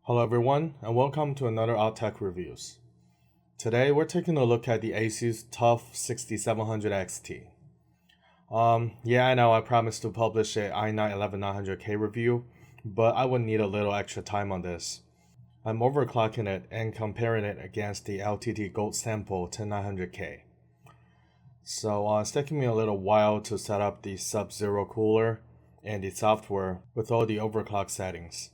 Hello everyone, and welcome to another Odd Tech Reviews. Today we're taking a look at the Asus TUF 6700 XT. Yeah, I know I promised to publish a i9-11900K review, but I would need a little extra time on this. I'm overclocking it and comparing it against the LTT Gold Sample 10900K. So it's taking me a little while to set up the Sub-Zero cooler and the software with all the overclock settings.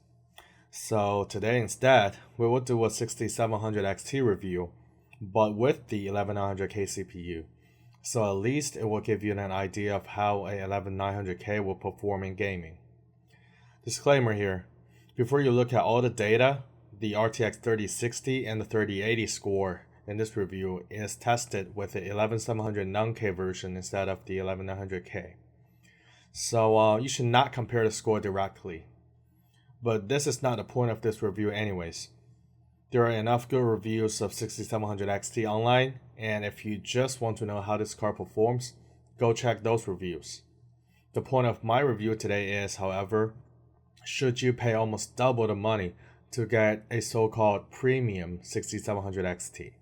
So today instead, we will do a 6700 XT review, but with the 11900K CPU. So at least it will give you an idea of how a 11900K will perform in gaming. Disclaimer here, before you look at all the data, the RTX 3060 and the 3080 score in this review is tested with the 11700 non-K version instead of the 11900K. So you should not compare the score directly. But this is not the point of this review anyways. There are enough good reviews of 6700 XT online, and if you just want to know how this card performs, go check those reviews. The point of my review today is, however, should you pay almost double the money to get a so-called premium 6700 XT?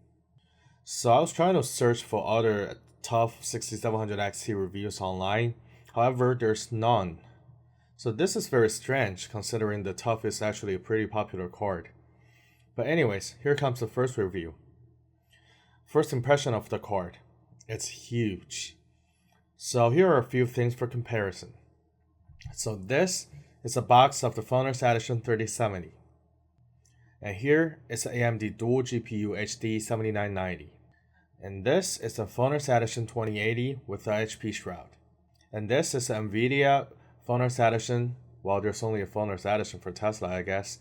So I was trying to search for other TUF 6700 XT reviews online, however there's none. So this is very strange considering the TUF is actually a pretty popular card. But anyways, here comes the first review. First impression of the card. It's huge. So here are a few things for comparison. So this is a box of the Founders Edition 3070. And here is the AMD Dual GPU HD 7990. And this is the Founders Edition 2080 with the HP Shroud. And this is the NVIDIA Founders Edition. Well, there's only a Founders Edition for Tesla, I guess.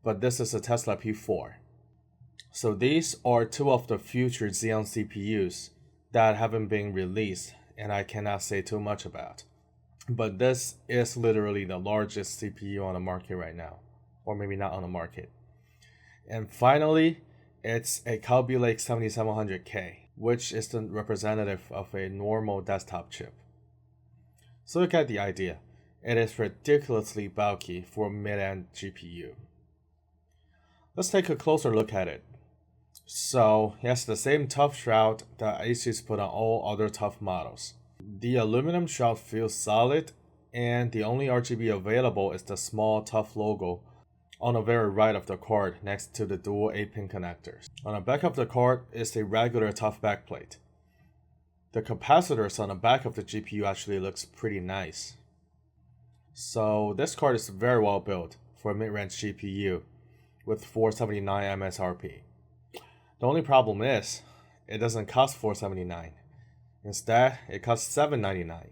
But this is a Tesla P4. So these are two of the future Xeon CPUs that haven't been released, and I cannot say too much about. But this is literally the largest CPU on the market right now. Or maybe not on the market. And finally, it's a Kaby Lake 7700K, which is the representative of a normal desktop chip. So you get the idea. It is ridiculously bulky for a mid-end GPU. Let's take a closer look at it. So, it has the same TUF shroud that Asus put on all other TUF models. The aluminum shroud feels solid, and the only RGB available is the small TUF logo on the very right of the card next to the dual 8-pin connectors. On the back of the card is a regular TUF backplate. The capacitors on the back of the GPU actually looks pretty nice. So this card is very well built for a mid-range GPU with 479 MSRP. The only problem is, it doesn't cost 479. Instead, it costs 799,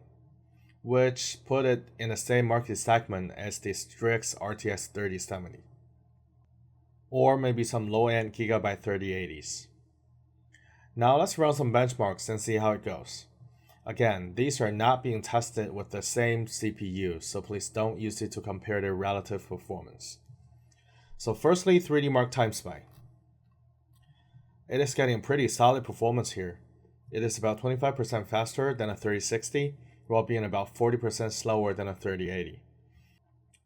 which put it in the same market segment as the Strix RTX 3070. Or maybe some low-end Gigabyte 3080s. Now let's run some benchmarks and see how it goes. Again, these are not being tested with the same CPU, so please don't use it to compare their relative performance. So firstly, 3D Mark Time Spy. It is getting pretty solid performance here. It is about 25% faster than a 3060, while being about 40% slower than a 3080.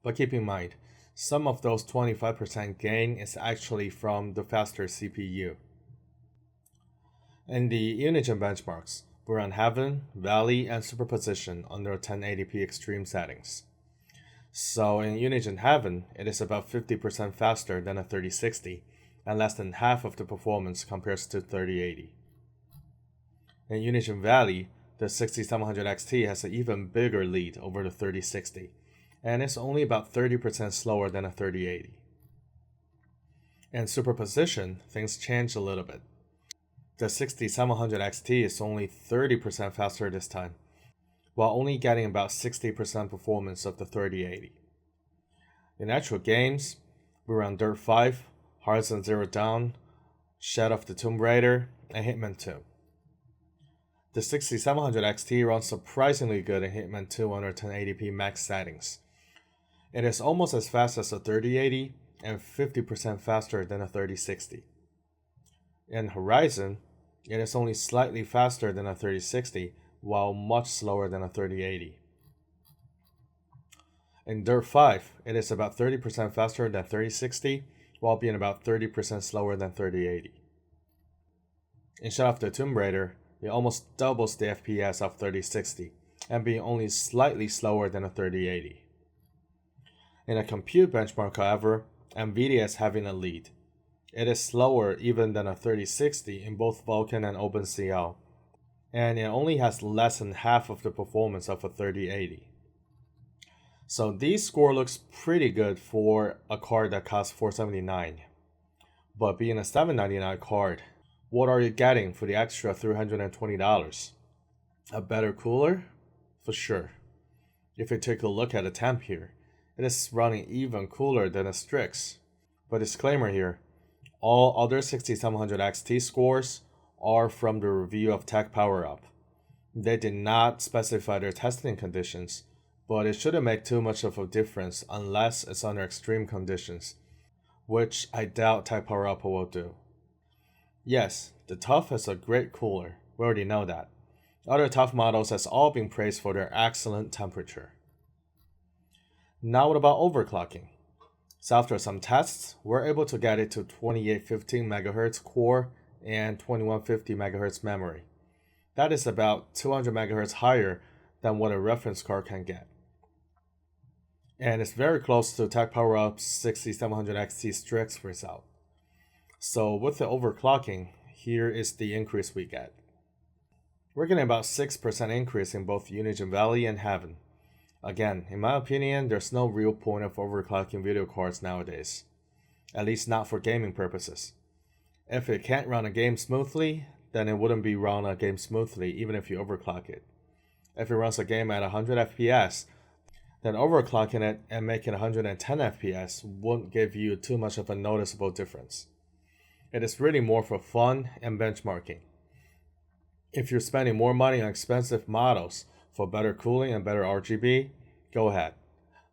But keep in mind, some of those 25% gain is actually from the faster CPU. In the Unigine benchmarks, we're on Heaven, Valley, and Superposition under 1080p extreme settings. So in Unigine Heaven, it is about 50% faster than a 3060, and less than half of the performance compared to 3080. In Unigine Valley, the 6700 XT has an even bigger lead over the 3060, and it's only about 30% slower than a 3080. In Superposition, things change a little bit. The 6700 XT is only 30% faster this time, while only getting about 60% performance of the 3080. In actual games, we run Dirt 5, Horizon Zero Dawn, Shadow of the Tomb Raider, and Hitman 2. The 6700 XT runs surprisingly good in Hitman 2 under 1080p max settings. It is almost as fast as a 3080 and 50% faster than a 3060. In Horizon, it is only slightly faster than a 3060, while much slower than a 3080. In Dirt 5, it is about 30% faster than 3060, while being about 30% slower than 3080. In Shadow of the Tomb Raider, it almost doubles the FPS of 3060, and being only slightly slower than a 3080. In a compute benchmark, however, Nvidia is having a lead. It is slower even than a 3060 in both Vulkan and OpenCL, and it only has less than half of the performance of a 3080. So this score looks pretty good for a card that costs $479. But being a $799 card, what are you getting for the extra $320? A better cooler? For sure. If you take a look at the temp here, it is running even cooler than a Strix. But disclaimer here, all other 6700 XT scores are from the review of Tech Power Up. They did not specify their testing conditions, but it shouldn't make too much of a difference unless it's under extreme conditions, which I doubt Tech Power Up will do. Yes, the TUF has a great cooler, we already know that. Other TUF models has all been praised for their excellent temperature. Now what about overclocking? So after some tests, we're able to get it to 2815 MHz core and 2150 MHz memory. That is about 200 MHz higher than what a reference card can get. And it's very close to Tech Power Up's 6700 XT Strix result. So with the overclocking, here is the increase we get. We're getting about 6% increase in both Unigine Valley and Heaven. Again, in my opinion, there's no real point of overclocking video cards nowadays. At least not for gaming purposes. If it can't run a game smoothly, then it wouldn't be run a game smoothly even if you overclock it. If it runs a game at 100 FPS, then overclocking it and making 110 FPS won't give you too much of a noticeable difference. It is really more for fun and benchmarking. If you're spending more money on expensive models for better cooling and better RGB, go ahead.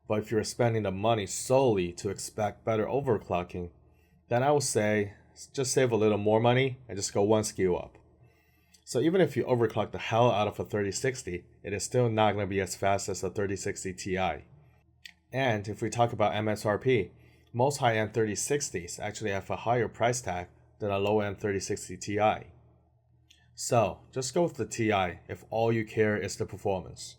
But if you're spending the money solely to expect better overclocking, then I would say just save a little more money and just go one SKU up. So even if you overclock the hell out of a 3060, it is still not going to be as fast as a 3060 Ti. And if we talk about MSRP, most high-end 3060s actually have a higher price tag than a low-end 3060 Ti. So just go with the Ti if all you care is the performance.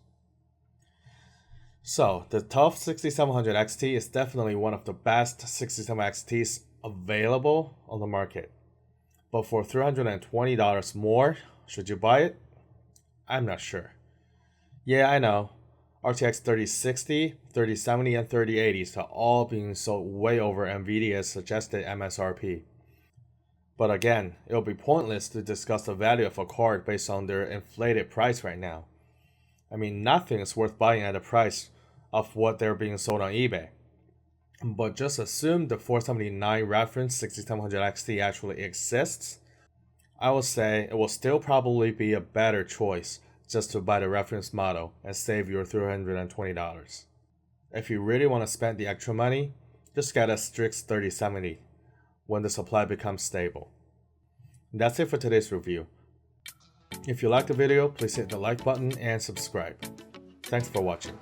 So the TUF 6700 XT is definitely one of the best 6700 XTs available on the market. But for $320 more, should you buy it? I'm not sure. Yeah, I know. RTX 3060, 3070, and 3080s are all being sold way over Nvidia's suggested MSRP. But again, it will be pointless to discuss the value of a card based on their inflated price right now. I mean, nothing is worth buying at the price of what they're being sold on eBay. But just assume the 479 reference 6700 XT actually exists. I would say it will still probably be a better choice just to buy the reference model and save your $320. If you really want to spend the extra money, just get a Strix 3070 when the supply becomes stable. That's it for today's review. If you liked the video, please hit the like button and subscribe. Thanks for watching.